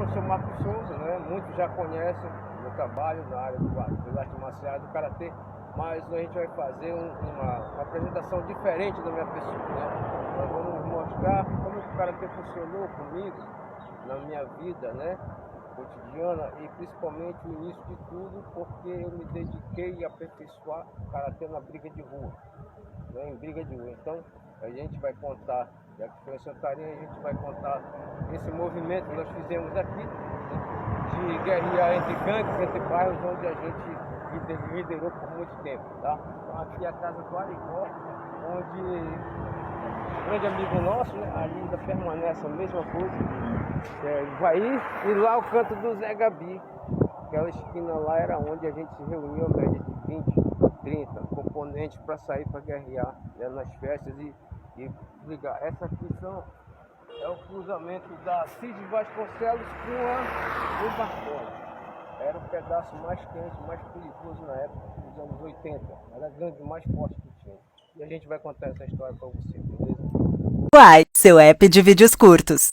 professor Marcos Souza, né? Muitos já conhecem o meu trabalho na área do arte marcial, do karatê, mas a gente vai fazer uma apresentação diferente da minha pessoa, né? Nós vamos mostrar como o karatê funcionou comigo, na minha vida, né? Cotidiana, e principalmente o início de tudo, porque eu me dediquei a aperfeiçoar o karatê na briga de rua, né? Em briga de rua. Então a gente vai contar, já que foi em Santarém, a gente vai contar esse movimento que nós fizemos aqui, né? De guerrear entre gangues, entre bairros, onde a gente liderou por muito tempo, tá? Então aqui é a casa do Arigó, onde um grande amigo nosso, né, ainda permanece a mesma coisa, Ivaí, e lá o canto do Zé Gabi. Aquela esquina lá era onde a gente se reunia, a média de 20, 30 componentes para sair para guerrear, né, nas festas e brigar. Essa aqui é o cruzamento da Cid Vasconcelos com a Rui Barbosa. Era o pedaço mais quente, mais perigoso na época, dos anos 80. Era a gangue mais forte que tinha. E a gente vai contar essa história para você, beleza? Uai, seu app de vídeos curtos.